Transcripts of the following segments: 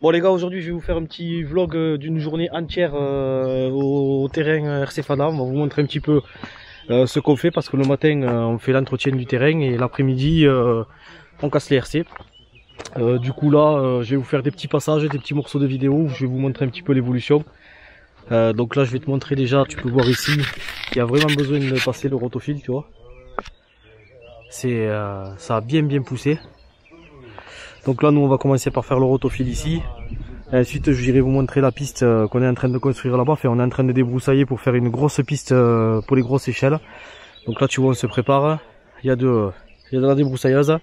Bon les gars, aujourd'hui je vais vous faire un petit vlog d'une journée entière au terrain RC Fada. On va vous montrer un petit peu ce qu'on fait parce que le matin on fait l'entretien du terrain et l'après-midi on casse les RC. Du coup là je vais vous faire des petits passages, des petits morceaux de vidéo où je vais vous montrer un petit peu l'évolution. Donc là je vais te montrer déjà, tu peux voir ici qu'il y a vraiment besoin de passer le rotofil, tu vois. C'est ça a bien poussé. Donc là nous on va commencer par faire le rotofil ici. Et ensuite j'irai vous montrer la piste qu'on est en train de construire là-bas. Enfin, on est en train de débroussailler pour faire une grosse piste pour les grosses échelles. Donc là tu vois on se prépare. Il y a de la débroussailleuse.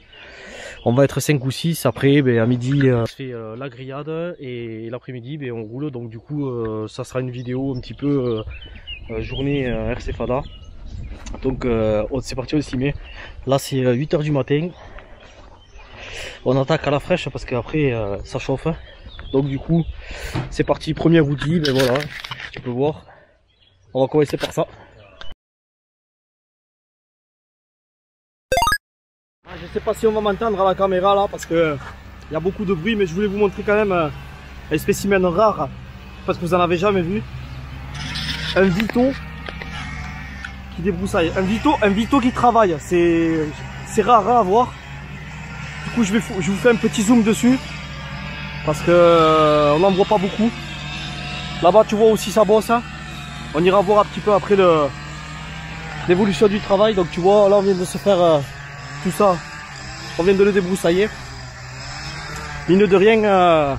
On va être 5 ou 6. Après à midi on fait la grillade et l'après-midi on roule. Donc du coup ça sera une vidéo un petit peu journée RC Fada. Donc c'est parti, on s'y met. Là c'est 8 h du matin. On attaque à la fraîche parce qu'après ça chauffe. Donc du coup c'est parti, premier outil, voilà, tu peux voir. On va commencer par ça. Je sais pas si on va m'entendre à la caméra là parce que il y a beaucoup de bruit, mais je voulais vous montrer quand même un spécimen rare parce que vous en avez jamais vu. Un Vito qui débroussaille, un Vito qui travaille, c'est rare à voir. Du coup je vous fais un petit zoom dessus parce que on n'en voit pas beaucoup. Là-bas tu vois aussi sa bosse. On ira voir un petit peu après l'évolution du travail. Donc tu vois là on vient de se faire tout ça. On vient de le débroussailler. Mine de rien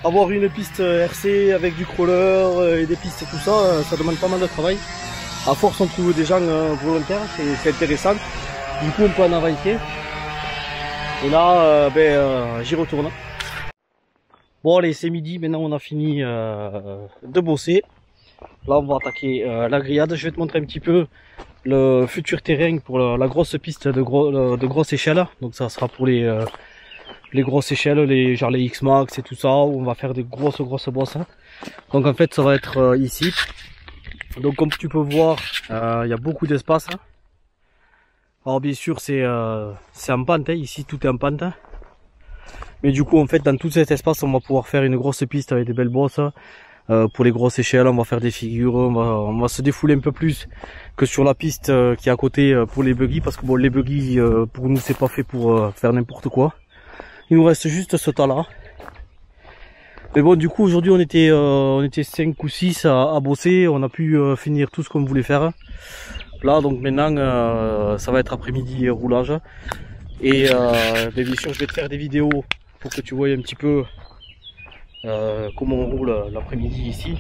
avoir une piste RC avec du crawler et des pistes et tout ça, ça demande pas mal de travail. À force on trouve des gens volontaires, c'est intéressant. Du coup on peut en avancer. Et là j'y retourne. Bon allez, c'est midi, maintenant on a fini de bosser. Là on va attaquer la grillade. Je vais te montrer un petit peu le futur terrain pour la grosse piste de grosse échelle. Donc ça sera pour les grosses échelles, genre les X-Max et tout ça, où on va faire des grosses bosses. Donc en fait ça va être ici. Donc comme tu peux voir, il y a beaucoup d'espace. Alors bien sûr c'est en pente, ici tout est en pente. Mais du coup en fait dans tout cet espace on va pouvoir faire une grosse piste avec des belles bosses. Pour les grosses échelles on va faire des figures, on va se défouler un peu plus que sur la piste qui est à côté pour les buggy. Parce que bon, les buggy pour nous c'est pas fait pour faire n'importe quoi. Il nous reste juste ce tas là. Mais bon du coup aujourd'hui on était 5 ou 6 à bosser. On a pu finir tout ce qu'on voulait faire. Là donc maintenant ça va être après-midi roulage. Et bien sûr je vais te faire des vidéos pour que tu vois un petit peu comment on roule l'après-midi ici.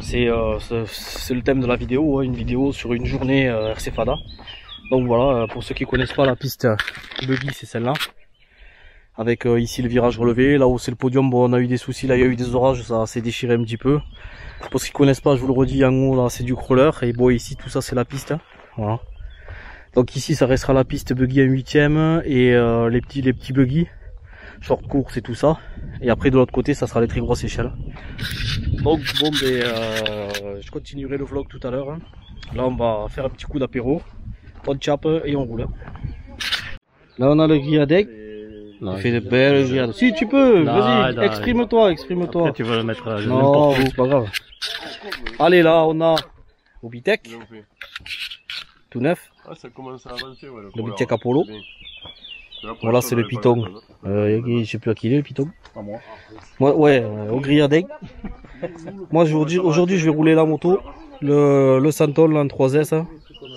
C'est le thème de la vidéo, une vidéo sur une journée RC Fada. Donc voilà, pour ceux qui connaissent pas la piste buggy, c'est celle-là. Avec ici le virage relevé, là où c'est le podium, bon, on a eu des soucis, là il y a eu des orages, ça s'est déchiré un petit peu. Pour ceux qui connaissent pas, je vous le redis, en haut là c'est du crawler, et bon ici tout ça c'est la piste. Voilà. Donc ici ça restera la piste buggy en 8ème et les petits buggy, short course et tout ça. Et après de l'autre côté ça sera les très grosses échelles. Donc bon je continuerai le vlog tout à l'heure. Là on va faire un petit coup d'apéro, on chape et on roule. Là on a le grillade. Il fait de belles grillades. Si tu peux, vas-y, exprime-toi. Après, tu vas le mettre à non, c'est pas grave. Allez là on a Obitech. Tout neuf. Ah, ça commence à avancer, ouais, le Obitech Apollo. Voilà c'est le Python. Je sais plus à qui il est le Python. Pas moi. Ouais, au grillade. Moi aujourd'hui je vais rouler la moto, le Santon là en 3S.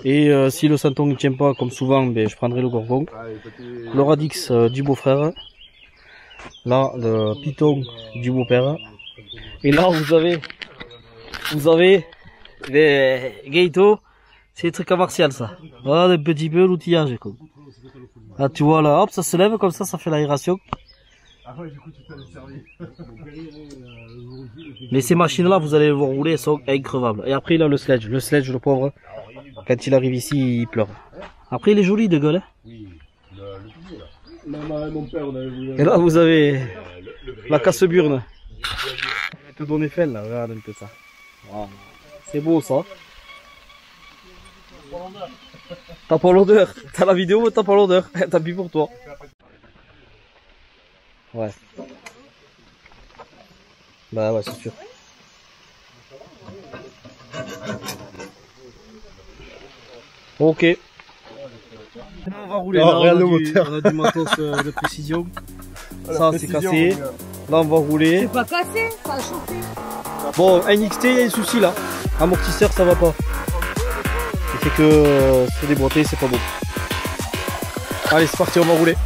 Et si le Santon ne tient pas comme souvent, je prendrai le Gorgon. Le Radix du beau-frère. Là le Python du beau-père. Et là vous avez les Gaito. C'est des trucs à Martial ça. Voilà un petit peu l'outillage quoi. Là tu vois là, hop ça se lève comme ça fait l'aération. Mais ces machines là vous allez les voir rouler, elles sont increvables. Et après il a le sledge le pauvre, quand il arrive ici il pleure. Après il est joli de gueule hein. Oui, mon père, et là vous avez la casse-burne. Tout dans Eiffel là, regarde un peu ça. Wow. C'est beau ça. T'as pas l'odeur. T'as la vidéo, t'as pas l'odeur. Tant pis pour toi. Ouais. Bah ouais, c'est sûr. Ok. On va rouler. Là, regarde le on moteur. a du matos de précision. Voilà, ça, c'est cassé. Là, on va rouler. C'est pas cassé, ça a chauffé. Bon, NXT, il y a des soucis là. Amortisseur, ça va pas. C'est que c'est déboîté, c'est pas bon. Allez, c'est parti, on va rouler.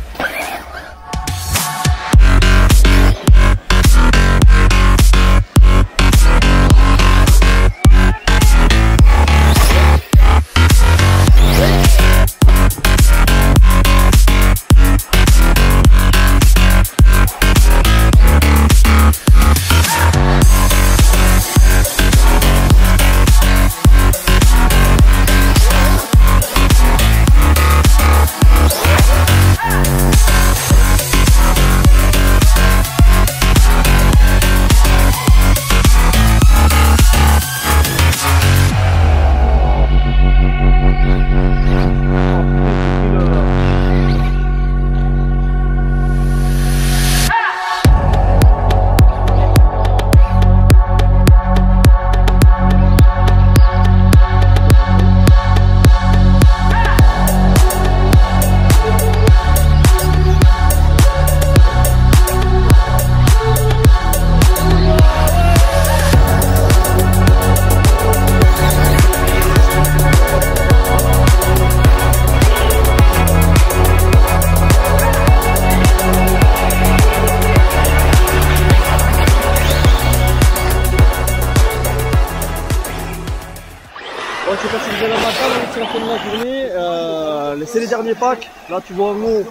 Bon, je sais pas si vous avez la matin, c'est la fin de la journée. C'est les derniers packs. Là, tu vois en haut,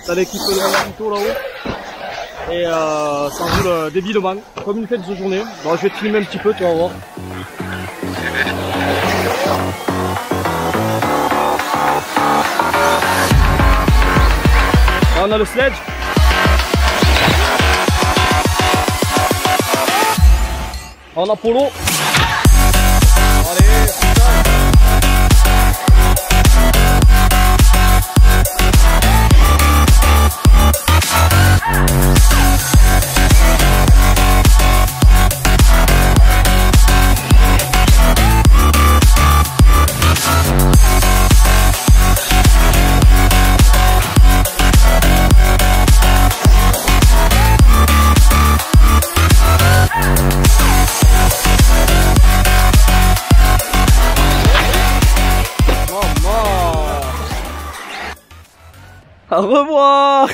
t'as l'équipe de Magneto là-haut. Et ça roule débilement, comme une fête de journée. Bon, je vais te filmer un petit peu, tu vas voir. Là, on a le sledge. On a Polo. Allez, putain. Au revoir.